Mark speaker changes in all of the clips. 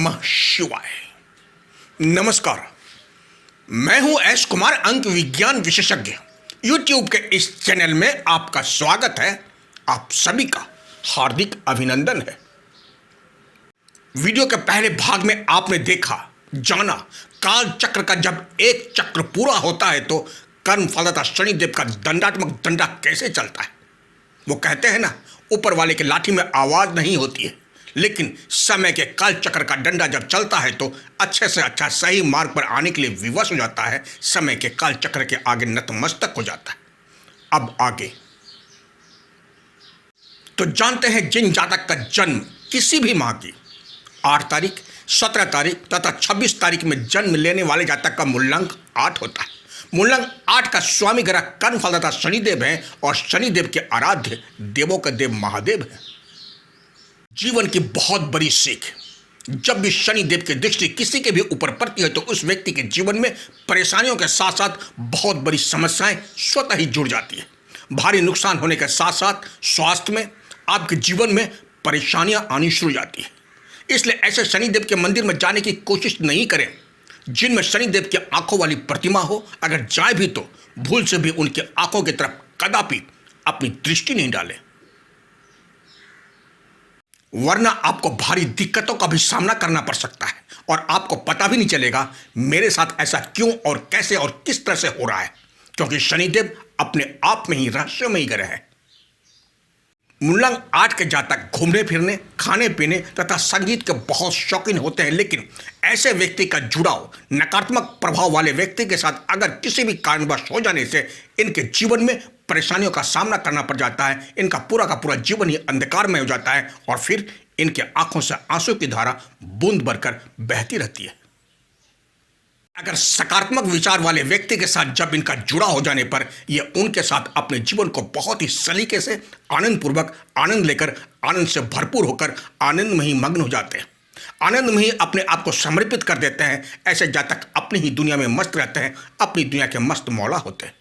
Speaker 1: नमः शिवाय। नमस्कार, मैं हूं एस कुमार, अंक विज्ञान विशेषज्ञ। YouTube के इस चैनल में आपका स्वागत है। आप सभी का हार्दिक अभिनंदन है। वीडियो के पहले भाग में आपने देखा जाना काल चक्र का जब एक चक्र पूरा होता है तो कर्म फलदाता शनिदेव का दंडात्मक डंडा कैसे चलता है। वो कहते हैं ना, ऊपर वाले की लाठी में आवाज नहीं होती है, लेकिन समय के काल चक्र का डंडा जब चलता है तो अच्छे से अच्छा सही मार्ग पर आने के लिए विवश हो जाता है। समय के काल चक्र के आगे नतमस्तक हो जाता है। अब आगे तो जानते हैं, जिन जातक का जन्म किसी भी माह की 8 तारीख, 17 तारीख तथा 26 तारीख में जन्म लेने वाले जातक का मूलांक 8 होता है। मूलांक 8 का स्वामी ग्रह कर्म फलदाता शनिदेव है और शनिदेव के आराध्य देवों के देव महादेव है। जीवन की बहुत बड़ी सीख, जब भी शनिदेव की दृष्टि किसी के भी ऊपर पड़ती है तो उस व्यक्ति के जीवन में परेशानियों के साथ साथ बहुत बड़ी समस्याएं स्वतः ही जुड़ जाती है। भारी नुकसान होने के साथ साथ स्वास्थ्य में, आपके जीवन में परेशानियां आनी शुरू हो जाती है। इसलिए ऐसे शनिदेव के मंदिर में जाने की कोशिश नहीं करें जिनमें शनिदेव की आंखों वाली प्रतिमा हो। अगर जाए भी तो भूल से भी उनके आंखों की तरफ कदापि अपनी दृष्टि नहीं डालें, वरना आपको भारी दिक्कतों का भी सामना करना पड़ सकता है और आपको पता भी नहीं चलेगा मेरे साथ ऐसा क्यों और कैसे और किस तरह से हो रहा है, क्योंकि शनिदेव अपने आप में ही रहस्यमयी ग्रह है। मूलांक 8 के जातक घूमने फिरने, खाने पीने तथा संगीत के बहुत शौकीन होते हैं, लेकिन ऐसे व्यक्ति का जुड़ाव नकारात्मक प्रभाव वाले व्यक्ति के साथ अगर किसी भी कारणवश हो जाने से इनके जीवन में परेशानियों का सामना करना पड़ जाता है। इनका पूरा का पूरा जीवन ही अंधकार में हो जाता है और फिर इनके आंखों से आंसू की धारा बूंद भरकर बहती रहती है। अगर सकारात्मक विचार वाले व्यक्ति के साथ जब इनका जुड़ा हो जाने पर ये उनके साथ अपने जीवन को बहुत ही सलीके से आनंद पूर्वक आनंद लेकर, आनंद से भरपूर होकर आनंद में ही मग्न हो जाते हैं, आनंद में ही अपने आप को समर्पित कर देते हैं। ऐसे जातक अपनी ही दुनिया में मस्त रहते हैं, अपनी दुनिया के मस्त मौला होते हैं।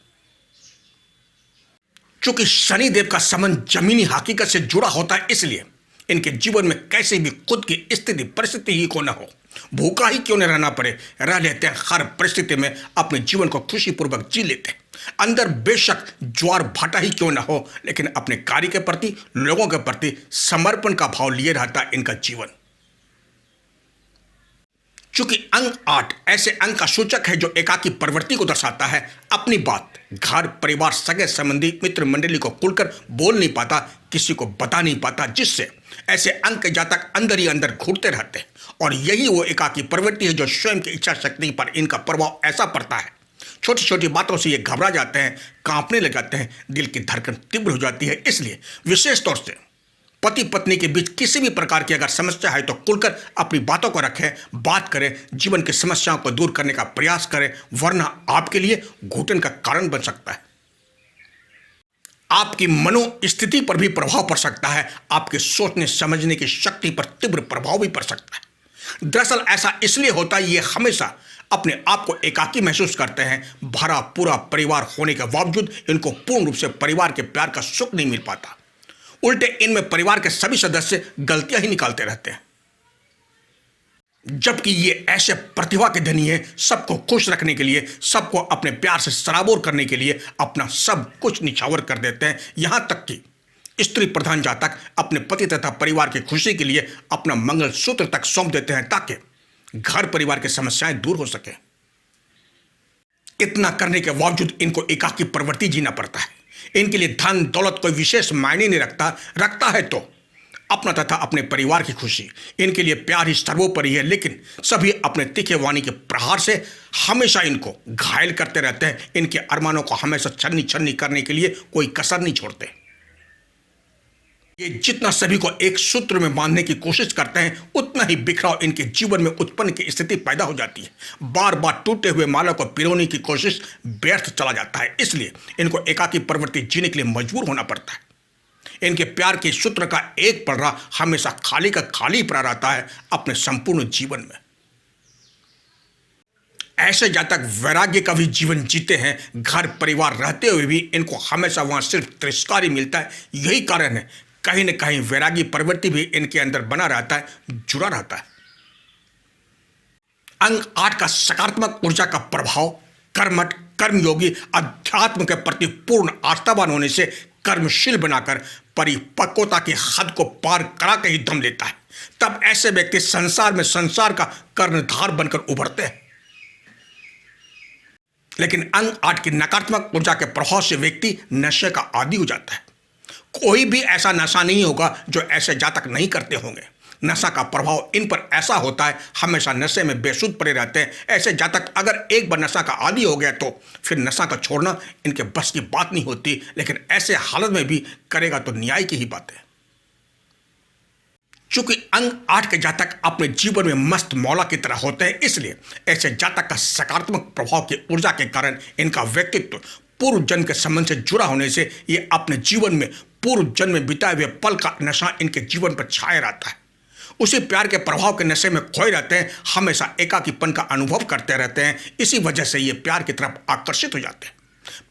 Speaker 1: चूंकि शनिदेव का संबंध जमीनी हकीकत से जुड़ा होता है, इसलिए इनके जीवन में कैसे भी खुद की स्थिति परिस्थिति ही को न हो, भूखा ही क्यों न रहना पड़े, रह लेते हैं। हर परिस्थिति में अपने जीवन को खुशीपूर्वक जी लेते हैं। अंदर बेशक ज्वार भाटा ही क्यों न हो, लेकिन अपने कार्य के प्रति, लोगों के प्रति समर्पण का भाव लिए रहता है इनका जीवन। चूंकि अंक 8 ऐसे अंक का सूचक है जो एकाकी प्रवृत्ति को दर्शाता है। अपनी बात घर परिवार, सगे संबंधी, मित्र मंडली को खुलकर बोल नहीं पाता, किसी को बता नहीं पाता, जिससे ऐसे अंक के जातक अंदर ही अंदर घूरते रहते हैं। और यही वो एकाकी प्रवृत्ति है जो स्वयं की इच्छा शक्ति पर इनका प्रभाव ऐसा पड़ता है। छोटी छोटी बातों से ये घबरा जाते हैं, कांपने लग जाते हैं, दिल की धड़कन तीव्र हो जाती है। इसलिए विशेष तौर से पति पत्नी के बीच किसी भी प्रकार की अगर समस्या है तो खुलकर अपनी बातों को रखें, बात करें, जीवन की समस्याओं को दूर करने का प्रयास करें, वरना आपके लिए घुटन का कारण बन सकता है। आपकी मनोस्थिति पर भी प्रभाव पड़ सकता है, आपके सोचने समझने की शक्ति पर तीव्र प्रभाव भी पड़ सकता है। दरअसल ऐसा इसलिए होता है, ये हमेशा अपने आप को एकाकी महसूस करते हैं। भरा पूरा परिवार होने के बावजूद इनको पूर्ण रूप से परिवार के प्यार का सुख नहीं मिल पाता। उल्टे इनमें परिवार के सभी सदस्य गलतियां ही निकालते रहते हैं, जबकि ये ऐसे प्रतिभा के धनी है। सबको खुश रखने के लिए, सबको अपने प्यार से सराबोर करने के लिए अपना सब कुछ निछावर कर देते हैं। यहां तक कि स्त्री प्रधान जातक अपने पति तथा परिवार की खुशी के लिए अपना मंगलसूत्र तक सौंप देते हैं ताकि घर परिवार की समस्याएं दूर हो सके। इतना करने के बावजूद इनको एकाकी प्रवृत्ति जीना पड़ता है। इनके लिए धन दौलत कोई विशेष मायने नहीं रखता है तो अपना तथा अपने परिवार की खुशी, इनके लिए प्यार ही सर्वोपरि है। लेकिन सभी अपने तीखे वाणी के प्रहार से हमेशा इनको घायल करते रहते हैं। इनके अरमानों को हमेशा छन्नी छन्नी करने के लिए कोई कसर नहीं छोड़ते। ये जितना सभी को एक सूत्र में बांधने की कोशिश करते हैं, उतना ही बिखराव इनके जीवन में उत्पन्न की स्थिति पैदा हो जाती है। बार बार टूटे हुए माला को पिरोने की कोशिश व्यर्थ चला जाता है। इसलिए इनको एकाकी प्रवृत्ति जीने के लिए मजबूर होना पड़ता है। इनके प्यार के सूत्र का एक पलड़ा हमेशा खाली का खाली पड़ा रहता है अपने संपूर्ण जीवन में। ऐसे जातक वैराग्य का भी जीवन जीते हैं। घर परिवार रहते हुए भी इनको हमेशा वहां सिर्फ तिरस्कार ही मिलता है। यही कारण है कहीं न कहीं वैरागी प्रवृत्ति भी इनके अंदर बना रहता है, जुड़ा रहता है। अंग 8 का सकारात्मक ऊर्जा का प्रभाव कर्मठ, कर्मयोगी, अध्यात्म के प्रति पूर्ण आस्थावान होने से कर्मशील बनाकर परिपक्वता की हद को पार करा के ही दम लेता है। तब ऐसे व्यक्ति संसार में संसार का कर्णधार बनकर उभरते हैं। लेकिन अंग 8 की नकारात्मक ऊर्जा के प्रभाव से व्यक्ति नशे का आदी हो जाता है। कोई भी ऐसा नशा नहीं होगा जो ऐसे जातक नहीं करते होंगे। नशा का प्रभाव इन पर ऐसा होता है, हमेशा नशे में बेसुध पड़े रहते हैं। ऐसे जातक अगर एक बार नशा का आदी हो गया तो फिर नशा का छोड़ना इनके बस की बात नहीं होती। लेकिन ऐसे हालत में भी करेगा तो न्याय की ही बात है। चूंकि अंग 8 के जातक अपने जीवन में मस्त मौला की तरह होते हैं, इसलिए ऐसे जातक का सकारात्मक प्रभाव की ऊर्जा के कारण इनका व्यक्तित्व पूर्व जन्म के संबंध से जुड़ा होने से ये अपने जीवन में पूर्व जन्म में बिताए हुए पल का नशा इनके जीवन पर छाया रहता है। उसी प्यार के प्रभाव के नशे में खोए रहते हैं, हमेशा एकाकीपन का अनुभव करते रहते हैं। इसी वजह से ये प्यार की तरफ आकर्षित हो जाते हैं।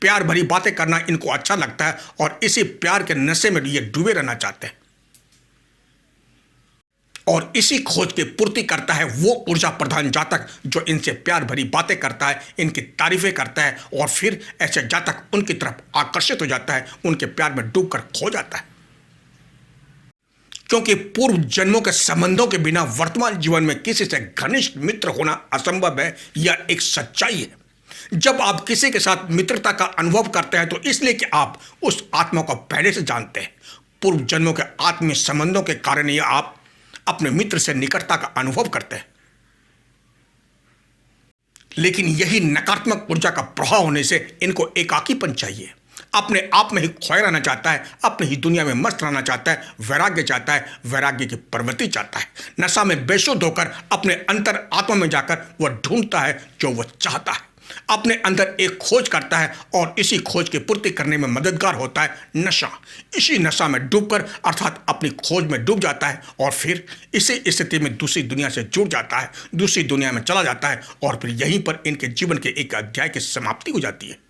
Speaker 1: प्यार भरी बातें करना इनको अच्छा लगता है और इसी प्यार के नशे में ये डूबे रहना चाहते हैं। और इसी खोज की पूर्ति करता है वो ऊर्जा प्रधान जातक जो इनसे प्यार भरी बातें करता है, इनकी तारीफें करता है और फिर ऐसे जातक उनकी तरफ आकर्षित हो जाता है, उनके प्यार में डूबकर खो जाता है। क्योंकि पूर्व जन्मों के संबंधों के बिना वर्तमान जीवन में किसी से घनिष्ठ मित्र होना असंभव है, यह एक सच्चाई है। जब आप किसी के साथ मित्रता का अनुभव करते हैं तो इसलिए कि आप उस आत्मा को पहले से जानते हैं। पूर्व जन्मों के आत्मीय संबंधों के कारण ही आप अपने मित्र से निकटता का अनुभव करते हैं। लेकिन यही नकारात्मक ऊर्जा का प्रभाव होने से इनको एकाकीपन चाहिए, अपने आप में ही खोए रहना चाहता है, अपनी ही दुनिया में मस्त रहना चाहता है, वैराग्य चाहता है, वैराग्य की प्रवृत्ति चाहता है। नशा में बेसुध होकर अपने अंतर आत्मा में जाकर वह ढूंढता है जो वह चाहता है, अपने अंदर एक खोज करता है और इसी खोज की पूर्ति करने में मददगार होता है नशा। इसी नशा में डूबकर अर्थात अपनी खोज में डूब जाता है और फिर इसी स्थिति में दूसरी दुनिया से जुड़ जाता है, दूसरी दुनिया में चला जाता है और फिर यहीं पर इनके जीवन के एक अध्याय की समाप्ति हो जाती है।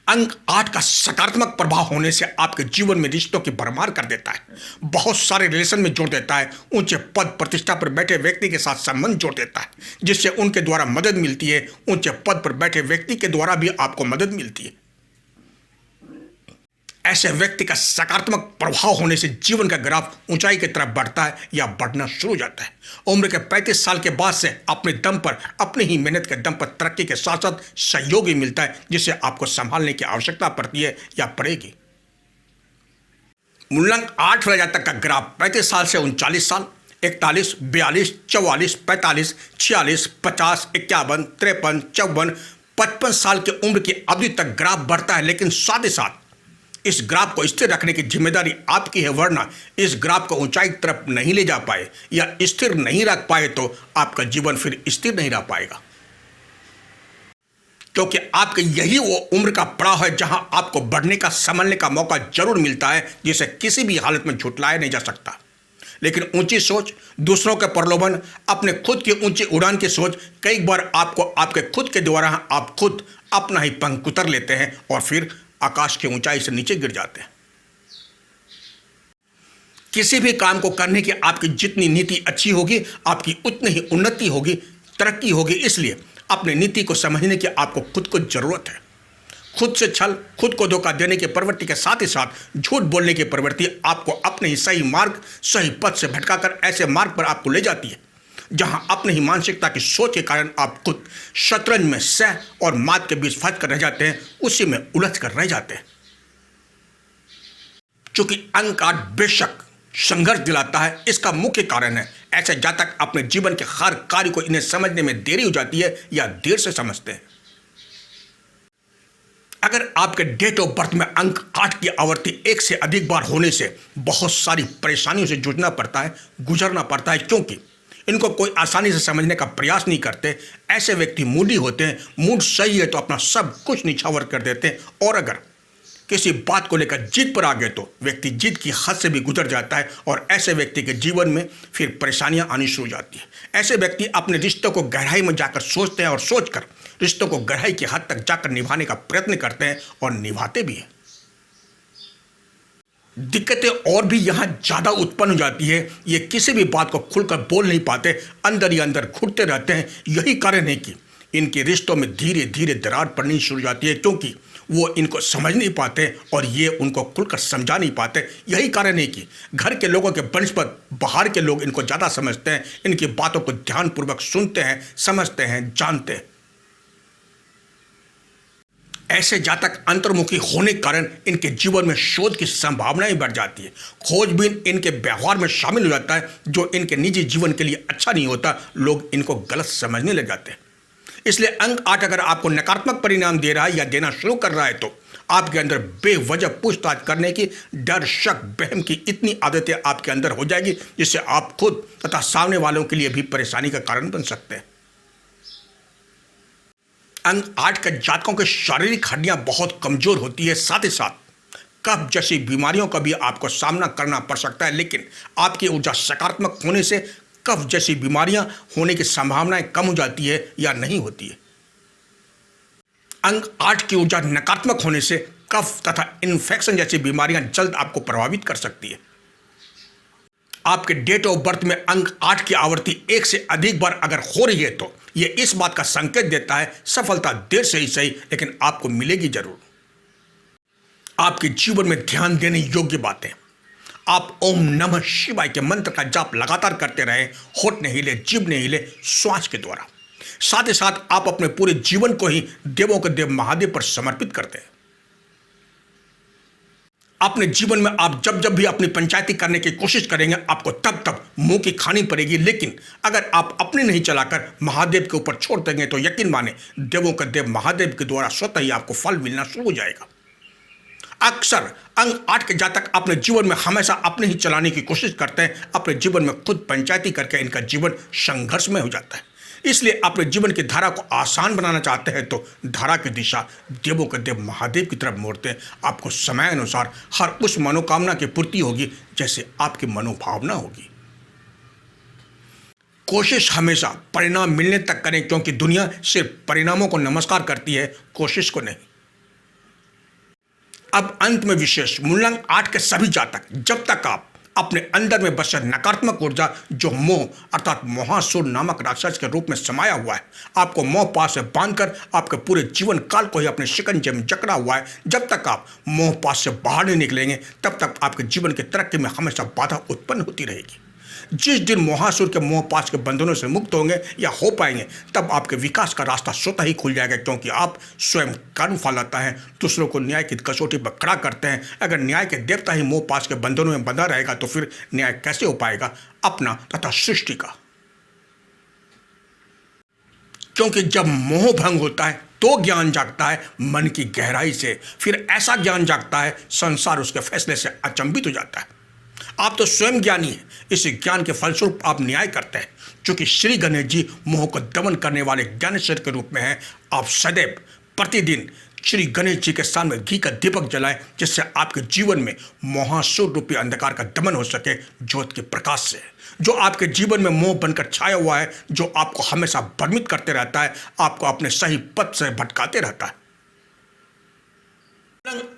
Speaker 1: अंग 8 का सकारात्मक प्रभाव होने से आपके जीवन में रिश्तों की भरमार कर देता है, बहुत सारे रिलेशन में जोड़ देता है, ऊंचे पद प्रतिष्ठा पर बैठे व्यक्ति के साथ संबंध जोड़ देता है जिससे उनके द्वारा मदद मिलती है, ऊंचे पद पर बैठे व्यक्ति के द्वारा भी आपको मदद मिलती है। ऐसे व्यक्ति का सकारात्मक प्रभाव होने से जीवन का ग्राफ ऊंचाई की तरफ बढ़ता है या बढ़ना शुरू हो जाता है। उम्र के 35 साल के बाद से अपने दम पर, अपनी ही मेहनत के दम पर तरक्की के साथ साथ सहयोगी मिलता है जिसे आपको संभालने की आवश्यकता पड़ती है या पड़ेगी। मूलांक 8 वाले जातक का ग्राफ 35 साल से 39 साल, 41, 42, 44, 45, 46, 50, 51, 53, 54, 55 साल की उम्र की अवधि तक ग्राफ बढ़ता है। लेकिन साथ ही साथ इस ग्राफ को स्थिर रखने की जिम्मेदारी आपकी है, वरना इस ग्राफ को ऊंचाई की तरफ नहीं ले जा पाए या स्थिर नहीं रख पाए तो आपका जीवन फिर स्थिर नहीं रह पाएगा। क्योंकि आपके यही वो उम्र का पड़ाव है जहां आपको बढ़ने का, संभलने का मौका जरूर मिलता है जिसे किसी भी हालत में झुटलाया नहीं जा सकता। लेकिन ऊंची सोच, दूसरों के प्रलोभन, अपने खुद की ऊंची उड़ान की सोच कई बार आपको आपके खुद के द्वारा आप खुद अपना ही पंख कुतर लेते हैं और फिर आकाश की ऊंचाई से नीचे गिर जाते हैं। किसी भी काम को करने की आपकी जितनी नीति अच्छी होगी आपकी उतनी ही उन्नति होगी, तरक्की होगी। इसलिए अपनी नीति को समझने की आपको खुद को जरूरत है। खुद से छल, खुद को धोखा देने की प्रवृत्ति के साथ ही साथ झूठ बोलने की प्रवृत्ति आपको अपने ही सही मार्ग, सही पथ से भटकाकर ऐसे मार्ग पर आपको ले जाती है जहां अपनी ही मानसिकता की सोच के कारण आप खुद शतरंज में सह और मात के बीच फंस कर रह जाते हैं, उसी में उलझ कर रह जाते हैं। चूंकि अंक 8 बेशक संघर्ष दिलाता है, इसका मुख्य कारण है ऐसे जातक अपने जीवन के हर कार्य को इन्हें समझने में देरी हो जाती है या देर से समझते हैं। अगर आपके डेट ऑफ बर्थ में अंक 8 की आवर्ती 1 से अधिक बार होने से बहुत सारी परेशानियों से जूझना पड़ता है, गुजरना पड़ता है, क्योंकि इनको कोई आसानी से समझने का प्रयास नहीं करते। ऐसे व्यक्ति मूडी होते हैं, मूड सही है तो अपना सब कुछ निछावर कर देते हैं और अगर किसी बात को लेकर जिद पर आ गए तो व्यक्ति जिद की हद से भी गुजर जाता है और ऐसे व्यक्ति के जीवन में फिर परेशानियां आनी शुरू हो जाती हैं। ऐसे व्यक्ति अपने रिश्तों को गहराई में जाकर सोचते हैं और सोचकर रिश्तों को गहराई की हद तक जाकर निभाने का प्रयत्न करते हैं और निभाते भी हैं। दिक्कतें और भी यहाँ ज़्यादा उत्पन्न हो जाती है। ये किसी भी बात को खुलकर बोल नहीं पाते, अंदर ही अंदर घुटते रहते हैं। यही कारण है कि इनके रिश्तों में धीरे धीरे दरार पड़नी शुरू हो जाती है, क्योंकि वो इनको समझ नहीं पाते और ये उनको खुलकर समझा नहीं पाते। यही कारण है कि घर के लोगों के बनस्पत बाहर के लोग इनको ज़्यादा समझते हैं, इनकी बातों को ध्यानपूर्वक सुनते हैं, समझते हैं, जानते हैं। ऐसे जातक अंतर्मुखी होने के कारण इनके जीवन में शोध की संभावनाएं बढ़ जाती है। खोजबीन इनके व्यवहार में शामिल हो जाता है, जो इनके निजी जीवन के लिए अच्छा नहीं होता। लोग इनको गलत समझने लग जाते हैं। इसलिए अंक 8 अगर आपको नकारात्मक परिणाम दे रहा है या देना शुरू कर रहा है, तो आपके अंदर बेवजह पूछताछ करने की, डर, शक, वहम की इतनी आदतें आपके अंदर हो जाएगी, जिससे आप खुद तथा सामने वालों के लिए भी परेशानी का कारण बन सकते हैं। अंक 8 के जातकों के शारीरिक हड्डियां बहुत कमजोर होती है, साथ ही साथ कफ जैसी बीमारियों का भी आपको सामना करना पड़ सकता है। लेकिन आपकी ऊर्जा सकारात्मक होने से कफ जैसी बीमारियां होने की संभावनाएं कम हो जाती है या नहीं होती है। अंक 8 की ऊर्जा नकारात्मक होने से कफ तथा इन्फेक्शन जैसी बीमारियां जल्द आपको प्रभावित कर सकती है। आपके डेट ऑफ बर्थ में अंक 8 की आवृत्ति 1 से अधिक बार अगर हो रही है, तो यह इस बात का संकेत देता है सफलता देर से ही सही, लेकिन आपको मिलेगी जरूर। आपके जीवन में ध्यान देने योग्य बातें, आप ओम नमः शिवाय के मंत्र का जाप लगातार करते रहें, होठ नहीं हिले, जीभ नहीं हिले, श्वास के द्वारा। साथ ही साथ आप अपने पूरे जीवन को ही देवों के देव महादेव पर समर्पित करते हैं। अपने जीवन में आप जब जब भी अपनी पंचायती करने की कोशिश करेंगे, आपको तब तब मुंह की खानी पड़ेगी। लेकिन अगर आप अपने नहीं चलाकर महादेव के ऊपर छोड़ देंगे, तो यकीन माने देवों के देव महादेव के द्वारा स्वतः ही आपको फल मिलना शुरू हो जाएगा। अक्सर अंक 8 के जातक अपने जीवन में हमेशा अपने ही चलाने की कोशिश करते हैं। अपने जीवन में खुद पंचायती करके इनका जीवन संघर्ष में हो जाता है। इसलिए अपने जीवन की धारा को आसान बनाना चाहते हैं, तो धारा की दिशा देवों के देव महादेव की तरफ मोड़ते हैं। आपको समय अनुसार हर उस मनोकामना की पूर्ति होगी जैसे आपकी मनोभावना होगी। कोशिश हमेशा परिणाम मिलने तक करें, क्योंकि दुनिया सिर्फ परिणामों को नमस्कार करती है, कोशिश को नहीं। अब अंत में विशेष मूलांक 8 के सभी जातक, जब तक आप अपने अंदर में बसे नकारात्मक ऊर्जा जो मोह अर्थात मोहासुर नामक राक्षस के रूप में समाया हुआ है, आपको मोह पास से बांधकर आपके पूरे जीवन काल को ही अपने शिकंजे में जकड़ा हुआ है, जब तक आप मोह पास से बाहर नहीं निकलेंगे, तब तक आपके जीवन की तरक्की में हमेशा बाधा उत्पन्न होती रहेगी। जिस दिन मोहासुर के मोह पास के बंधनों से मुक्त होंगे या हो पाएंगे, तब आपके विकास का रास्ता स्वतः ही खुल जाएगा, क्योंकि आप स्वयं कर्म फलाता है, दूसरों को न्याय की कसौटी पर खड़ा करते हैं। अगर न्याय के देवता ही मोह पास के बंधनों में बंधा रहेगा, तो फिर न्याय कैसे हो पाएगा अपना तथा सृष्टि का? क्योंकि जब मोह भंग होता है तो ज्ञान जागता है मन की गहराई से। फिर ऐसा ज्ञान जागता है संसार उसके फैसले से अचंभित हो जाता है। आप तो स्वयं ज्ञानी हैं, इस ज्ञान के फलस्वरूप आप न्याय करते हैं। क्योंकि श्री गणेश जी मोह को दमन करने वाले ज्ञानेश्वर के रूप में हैं। आप सदैव प्रतिदिन श्री गणेश जी के सामने घी का दीपक जलाएं, जिससे आपके जीवन में मोहासुर रूपी अंधकार का दमन हो सके ज्योत के प्रकाश से। जो आपके जीवन में मोह बनकर छाया हुआ है, जो आपको हमेशा भ्रमित करते रहता है, आपको अपने सही पथ से भटकाते रहता है।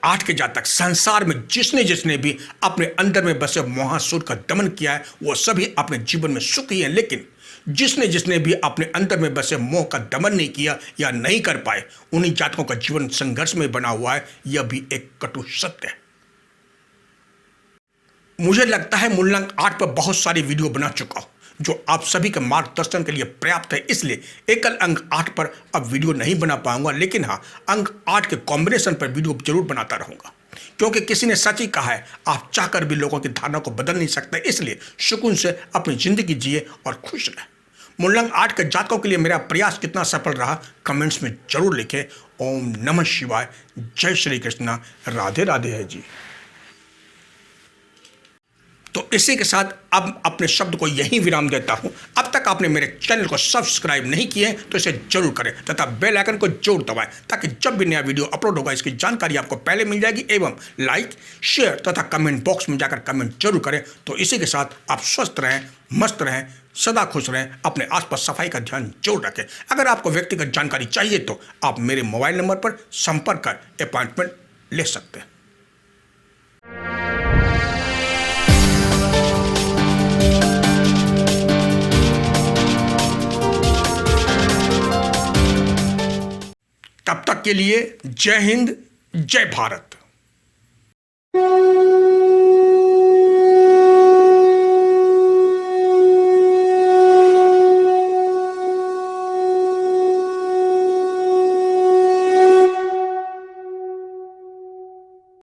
Speaker 1: 8 के जातक संसार में जिसने भी अपने अंदर में बसे मोहासुर का दमन किया है, वो सभी अपने जीवन में सुखी हैं। लेकिन जिसने भी अपने अंदर में बसे मोह का दमन नहीं किया या नहीं कर पाए, उन्हीं जातकों का जीवन संघर्ष में बना हुआ है। यह भी एक कटु सत्य है। मुझे लगता है मूलांक 8 पर बहुत सारी वीडियो बना चुका हूं, जो आप सभी के मार्गदर्शन के लिए पर्याप्त है। इसलिए एकल अंक 8 पर अब वीडियो नहीं बना पाऊंगा, लेकिन हाँ, अंक 8 के कॉम्बिनेशन पर वीडियो जरूर बनाता रहूंगा। क्योंकि किसी ने सच ही कहा है, आप चाहकर भी लोगों की धारणा को बदल नहीं सकते। इसलिए सुकून से अपनी जिंदगी जिए और खुश रहें। मूलांक 8 के जातकों के लिए मेरा प्रयास कितना सफल रहा, कमेंट्स में जरूर लिखें। ओम नमः शिवाय, जय श्री कृष्णा, राधे राधे है जी। तो इसी के साथ अब अपने शब्द को यहीं विराम देता हूं। अब तक आपने मेरे चैनल को सब्सक्राइब नहीं किए तो इसे जरूर करें तथा बेल आइकन को जरूर दबाएं, ताकि जब भी नया वीडियो अपलोड होगा इसकी जानकारी आपको पहले मिल जाएगी। एवं लाइक, शेयर तथा कमेंट बॉक्स में जाकर कमेंट जरूर करें। तो इसी के साथ आप स्वस्थ रहें, मस्त रहें, सदा खुश रहें, अपने आसपास सफाई का ध्यान जरूर रखें। अगर आपको व्यक्तिगत जानकारी चाहिए तो आप मेरे मोबाइल नंबर पर संपर्क कर अपॉइंटमेंट ले सकते हैं। के लिए जय हिंद, जय भारत।